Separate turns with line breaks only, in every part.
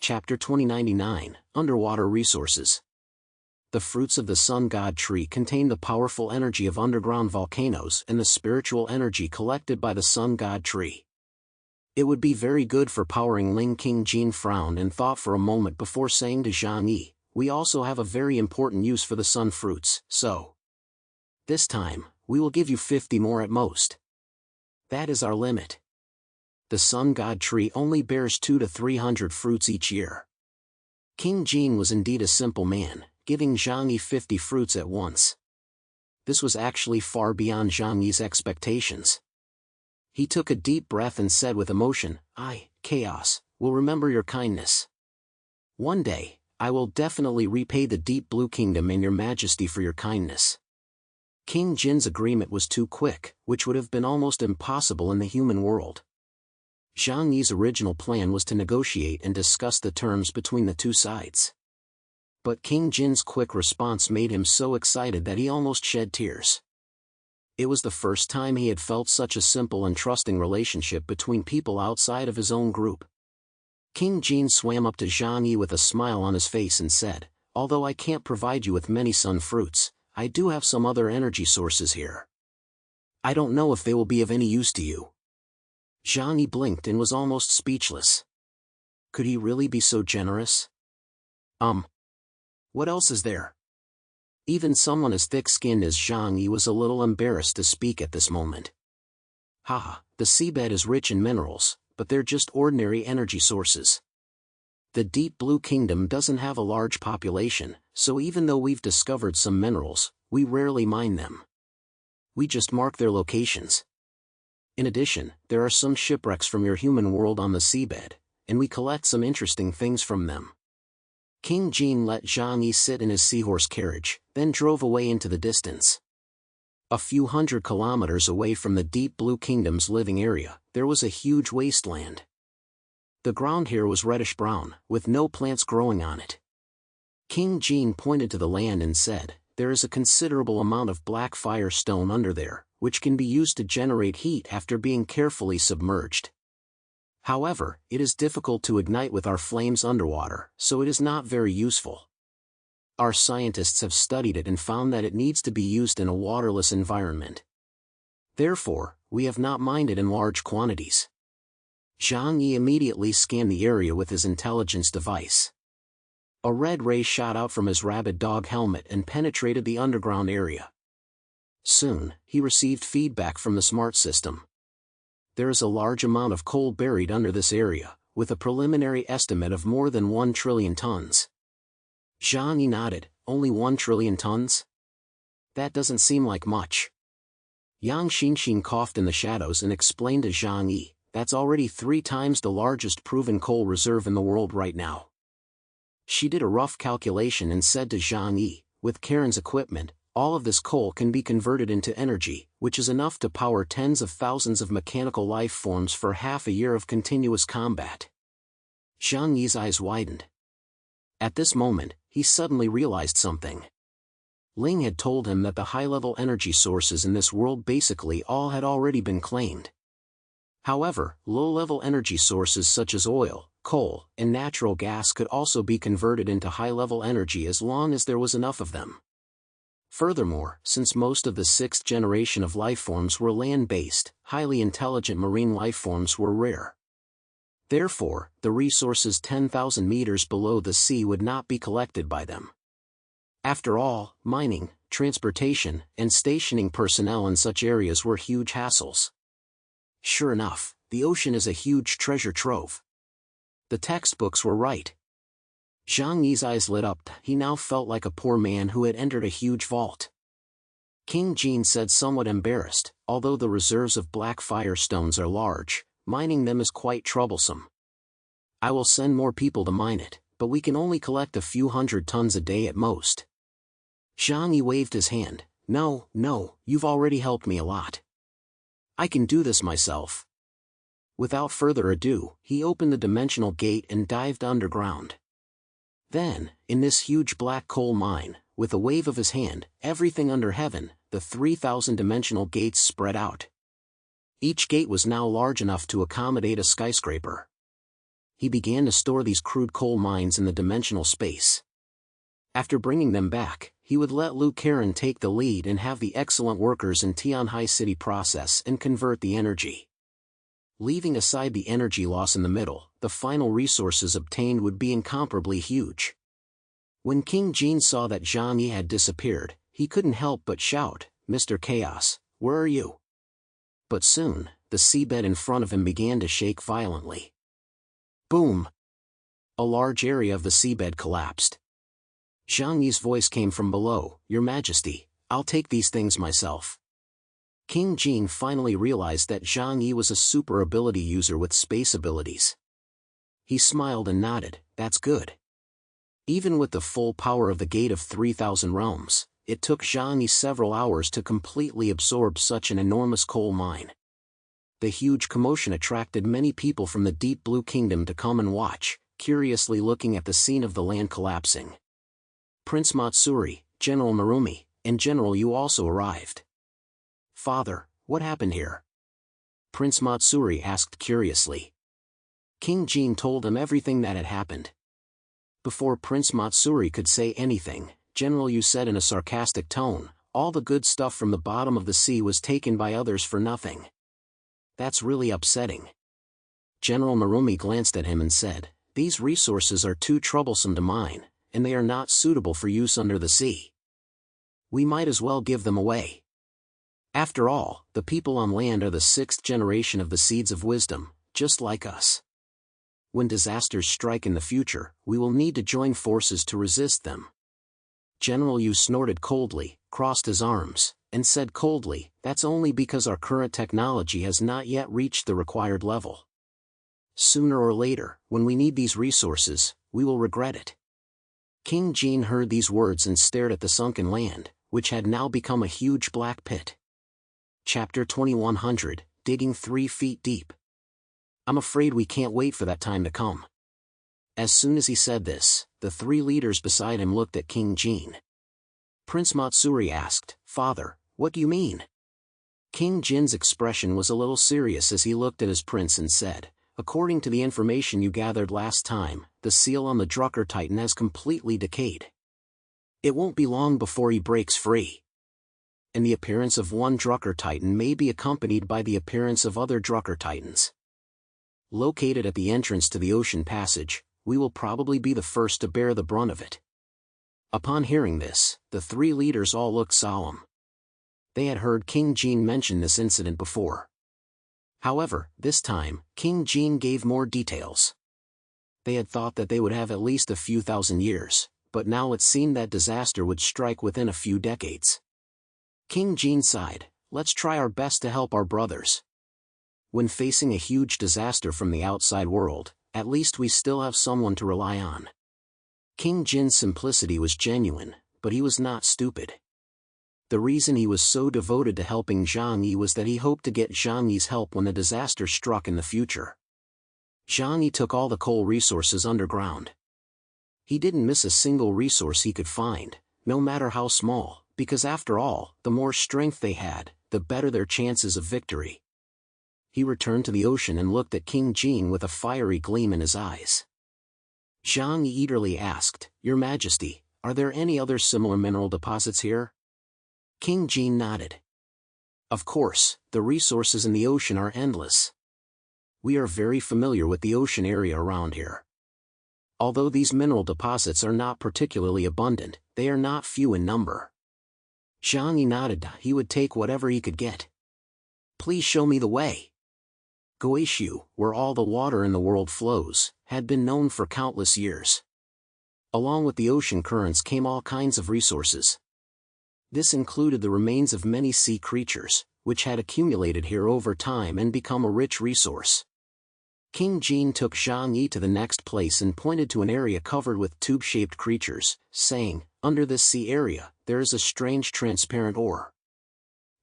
Chapter 2099, Underwater Resources. The fruits of the sun god tree contain the powerful energy of underground volcanoes and the spiritual energy collected by the sun god tree. It would be very good for powering Ling. King Jin frowned and thought for a moment before saying to Zhang Yi, "We also have a very important use for the sun fruits, so this time, we will give you 50 more at most. That is our limit. The sun god tree only bears 200 to 300 fruits each year." King Jin was indeed a simple man, giving Zhang Yi 50 fruits at once. This was actually far beyond Zhang Yi's expectations. He took a deep breath and said with emotion, "I, Chaos, will remember your kindness. One day, I will definitely repay the Deep Blue Kingdom and your majesty for your kindness." King Jin's agreement was too quick, which would have been almost impossible in the human world. Zhang Yi's original plan was to negotiate and discuss the terms between the two sides. But King Jin's quick response made him so excited that he almost shed tears. It was the first time he had felt such a simple and trusting relationship between people outside of his own group. King Jin swam up to Zhang Yi with a smile on his face and said, "Although I can't provide you with many sun fruits, I do have some other energy sources here. I don't know if they will be of any use to you." Zhang Yi blinked and was almost speechless. Could he really be so generous? What else is there? Even someone as thick-skinned as Zhang Yi was a little embarrassed to speak at this moment. Haha, the seabed is rich in minerals, but they're just ordinary energy sources. The Deep Blue Kingdom doesn't have a large population, so even though we've discovered some minerals, we rarely mine them. We just mark their locations. In addition, there are some shipwrecks from your human world on the seabed, and we collect some interesting things from them. King Jin let Zhang Yi sit in his seahorse carriage, then drove away into the distance. A few hundred kilometers away from the Deep Blue Kingdom's living area, there was a huge wasteland. The ground here was reddish-brown, with no plants growing on it. King Jin pointed to the land and said, "There is a considerable amount of black firestone under there, which can be used to generate heat after being carefully submerged. However, it is difficult to ignite with our flames underwater, so it is not very useful. Our scientists have studied it and found that it needs to be used in a waterless environment. Therefore, we have not mined it in large quantities." Zhang Yi immediately scanned the area with his intelligence device. A red ray shot out from his rabid dog helmet and penetrated the underground area. Soon, he received feedback from the smart system. There is a large amount of coal buried under this area, with a preliminary estimate of more than 1 trillion tons. Zhang Yi nodded. "Only 1 trillion tons? That doesn't seem like much." Yang Xinxin coughed in the shadows and explained to Zhang Yi, "That's already 3 times the largest proven coal reserve in the world right now." She did a rough calculation and said to Zhang Yi, "With Karen's equipment, all of this coal can be converted into energy, which is enough to power tens of thousands of mechanical life forms for half a year of continuous combat." Zhang Yi's eyes widened. At this moment, he suddenly realized something. Ling had told him that the high-level energy sources in this world basically all had already been claimed. However, low-level energy sources such as oil, coal, and natural gas could also be converted into high-level energy as long as there was enough of them. Furthermore, since most of the 6th generation of lifeforms were land-based, highly intelligent marine lifeforms were rare. Therefore, the resources 10,000 meters below the sea would not be collected by them. After all, mining, transportation, and stationing personnel in such areas were huge hassles. Sure enough, the ocean is a huge treasure trove. The textbooks were right. Zhang Yi's eyes lit up. He now felt like a poor man who had entered a huge vault. King Jin said somewhat embarrassed, "Although the reserves of black firestones are large, mining them is quite troublesome. I will send more people to mine it, but we can only collect a few hundred tons a day at most." Zhang Yi waved his hand. No, you've already helped me a lot. I can do this myself." Without further ado, he opened the dimensional gate and dived underground. Then, in this huge black coal mine, with a wave of his hand, everything under heaven, the 3,000-dimensional gates spread out. Each gate was now large enough to accommodate a skyscraper. he began to store these crude coal mines in the dimensional space. After bringing them back, he would let Liu Karen take the lead and have the excellent workers in Tianhai City process and convert the energy. Leaving aside the energy loss in the middle, the final resources obtained would be incomparably huge. When King Jin saw that Zhang Yi had disappeared, he couldn't help but shout, "Mr. Chaos, where are you?" But soon, the seabed in front of him began to shake violently. Boom! A large area of the seabed collapsed. Zhang Yi's voice came from below, "Your Majesty, I'll take these things myself." King Jin finally realized that Zhang Yi was a super ability user with space abilities. He smiled and nodded, "That's good." Even with the full power of the Gate of 3,000 Realms, it took Zhang Yi several hours to completely absorb such an enormous coal mine. The huge commotion attracted many people from the Deep Blue Kingdom to come and watch, curiously looking at the scene of the land collapsing. Prince Matsuri, General Narumi, and General Yu also arrived. "Father, what happened here?" Prince Matsuri asked curiously. King Jin told him everything that had happened. Before Prince Matsuri could say anything, General Yu said in a sarcastic tone, "All the good stuff from the bottom of the sea was taken by others for nothing. That's really upsetting." General Narumi glanced at him and said, "These resources are too troublesome to mine, and they are not suitable for use under the sea. We might as well give them away. After all, the people on land are the 6th generation of the Seeds of Wisdom, just like us. When disasters strike in the future, we will need to join forces to resist them." General Yu snorted coldly, crossed his arms, and said coldly, "That's only because our current technology has not yet reached the required level. Sooner or later, when we need these resources, we will regret it." King Jin heard these words and stared at the sunken land, which had now become a huge black pit. Chapter 2100, Digging 3 Feet Deep. "I'm afraid we can't wait for that time to come." As soon as he said this, the 3 leaders beside him looked at King Jin. Prince Matsuri asked, "Father, what do you mean?" King Jin's expression was a little serious as he looked at his prince and said, "According to the information you gathered last time, the seal on the Drucker Titan has completely decayed. It won't be long before he breaks free. And the appearance of one Drucker Titan may be accompanied by the appearance of other Drucker Titans. Located at the entrance to the ocean passage, we will probably be the first to bear the brunt of it." Upon hearing this, the 3 leaders all looked solemn. They had heard King Jin mention this incident before. However, this time, King Jin gave more details. They had thought that they would have at least a few thousand years, but now it seemed that disaster would strike within a few decades. King Jin sighed, "Let's try our best to help our brothers. When facing a huge disaster from the outside world, at least we still have someone to rely on." King Jin's simplicity was genuine, but he was not stupid. The reason he was so devoted to helping Zhang Yi was that he hoped to get Zhang Yi's help when the disaster struck in the future. Zhang Yi took all the coal resources underground. He didn't miss a single resource he could find, no matter how small, because after all, the more strength they had, the better their chances of victory. He returned to the ocean and looked at King Jin with a fiery gleam in his eyes. Zhang Yi eagerly asked, "Your Majesty, are there any other similar mineral deposits here?" King Jin nodded. "Of course, the resources in the ocean are endless. We are very familiar with the ocean area around here. Although these mineral deposits are not particularly abundant, they are not few in number." Zhang Yi nodded. He would take whatever he could get. "Please show me the way." Goishu, where all the water in the world flows, had been known for countless years. Along with the ocean currents came all kinds of resources. This included the remains of many sea creatures, which had accumulated here over time and become a rich resource. King Jin took Zhang Yi to the next place and pointed to an area covered with tube-shaped creatures, saying, "Under this sea area, there is a strange transparent ore.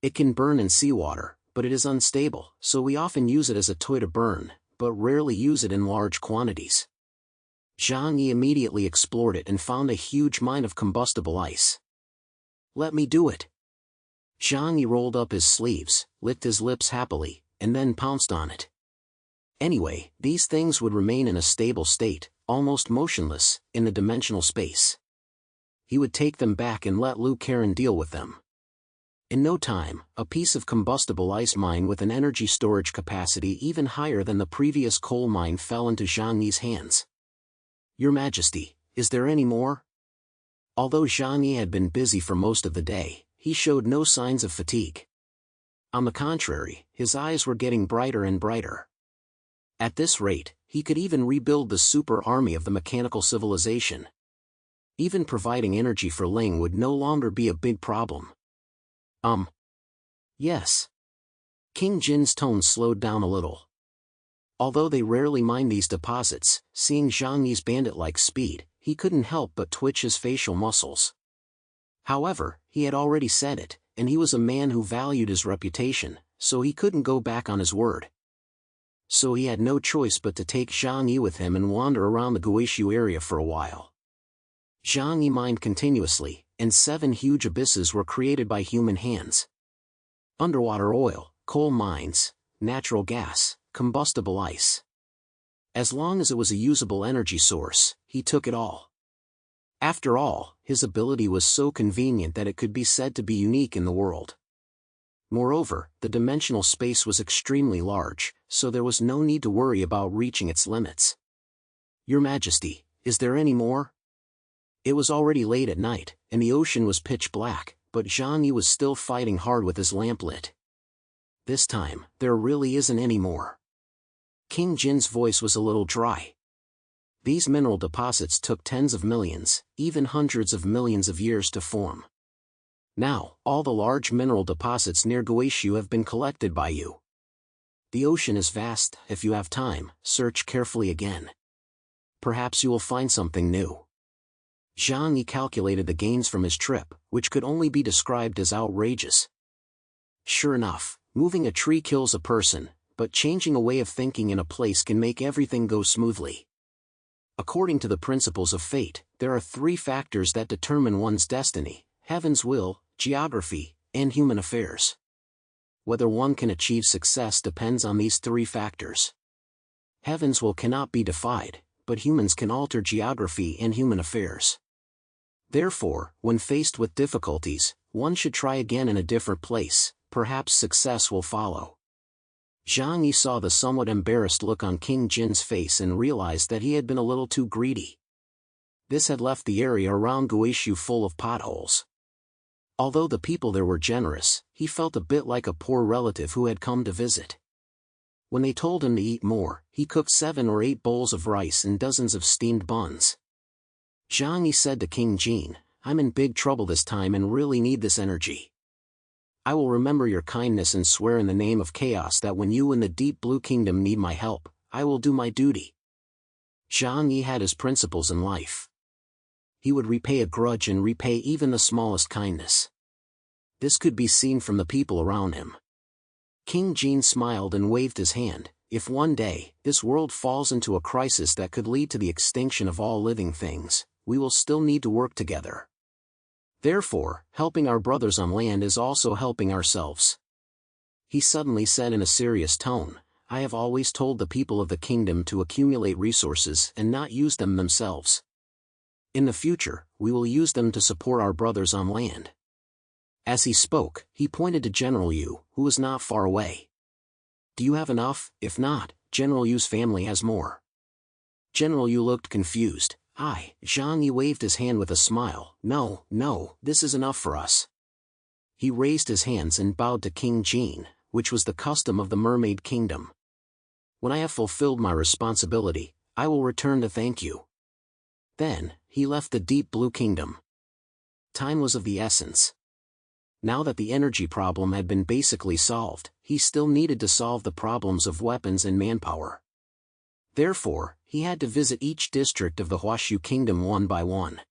It can burn in seawater, but it is unstable, so we often use it as a toy to burn, but rarely use it in large quantities." Zhang Yi immediately explored it and found a huge mine of combustible ice. "Let me do it." Zhang Yi rolled up his sleeves, licked his lips happily, and then pounced on it. Anyway, these things would remain in a stable state, almost motionless, in the dimensional space. He would take them back and let Liu Karen deal with them. In no time, a piece of combustible ice mine with an energy storage capacity even higher than the previous coal mine fell into Zhang Yi's hands. "Your Majesty, is there any more?" Although Zhang Yi had been busy for most of the day, he showed no signs of fatigue. On the contrary, his eyes were getting brighter and brighter. At this rate, he could even rebuild the super army of the mechanical civilization. Even providing energy for Ling would no longer be a big problem. Yes. King Jin's tone slowed down a little. Although they rarely mined these deposits, seeing Zhang Yi's bandit-like speed, he couldn't help but twitch his facial muscles. However, he had already said it, and he was a man who valued his reputation, so he couldn't go back on his word. So he had no choice but to take Zhang Yi with him and wander around the Guishu area for a while. Zhang Yi mined continuously, and 7 huge abysses were created by human hands. Underwater oil, coal mines, natural gas, combustible ice. As long as it was a usable energy source, he took it all. After all, his ability was so convenient that it could be said to be unique in the world. Moreover, the dimensional space was extremely large, so there was no need to worry about reaching its limits. "Your Majesty, is there any more?" It was already late at night, and the ocean was pitch black, but Zhang Yi was still fighting hard with his lamp lit. "This time, there really isn't any more." King Jin's voice was a little dry. These mineral deposits took tens of millions, even hundreds of millions of years to form. Now, all the large mineral deposits near Guishu have been collected by you. The ocean is vast. If you have time, search carefully again. Perhaps you will find something new. Zhang Yi calculated the gains from his trip, which could only be described as outrageous. Sure enough, moving a tree kills a person, but changing a way of thinking in a place can make everything go smoothly. According to the principles of fate, there are 3 factors that determine one's destiny: heaven's will, geography, and human affairs. Whether one can achieve success depends on these 3 factors. Heaven's will cannot be defied, but humans can alter geography and human affairs. Therefore, when faced with difficulties, one should try again in a different place. Perhaps success will follow. Zhang Yi saw the somewhat embarrassed look on King Jin's face and realized that he had been a little too greedy. This had left the area around Guishu full of potholes. Although the people there were generous, he felt a bit like a poor relative who had come to visit. When they told him to eat more, he cooked 7 or 8 bowls of rice and dozens of steamed buns. Zhang Yi said to King Jin, "I'm in big trouble this time and really need this energy. I will remember your kindness and swear in the name of chaos that when you and the Deep Blue Kingdom need my help, I will do my duty." Zhang Yi had his principles in life. He would repay a grudge and repay even the smallest kindness. This could be seen from the people around him. King Jin smiled and waved his hand. "If one day, this world falls into a crisis that could lead to the extinction of all living things, we will still need to work together. Therefore, helping our brothers on land is also helping ourselves." He suddenly said in a serious tone, "I have always told the people of the kingdom to accumulate resources and not use them themselves. In the future, we will use them to support our brothers on land." As he spoke, he pointed to General Yu, who was not far away. "Do you have enough? If not, General Yu's family has more." General Yu looked confused. Zhang Yi waved his hand with a smile. No, this is enough for us." He raised his hands and bowed to King Jin, which was the custom of the Mermaid Kingdom. "When I have fulfilled my responsibility, I will return to thank you." Then, he left the Deep Blue Kingdom. Time was of the essence. Now that the energy problem had been basically solved, he still needed to solve the problems of weapons and manpower. Therefore, he had to visit each district of the Huashu Kingdom one by one.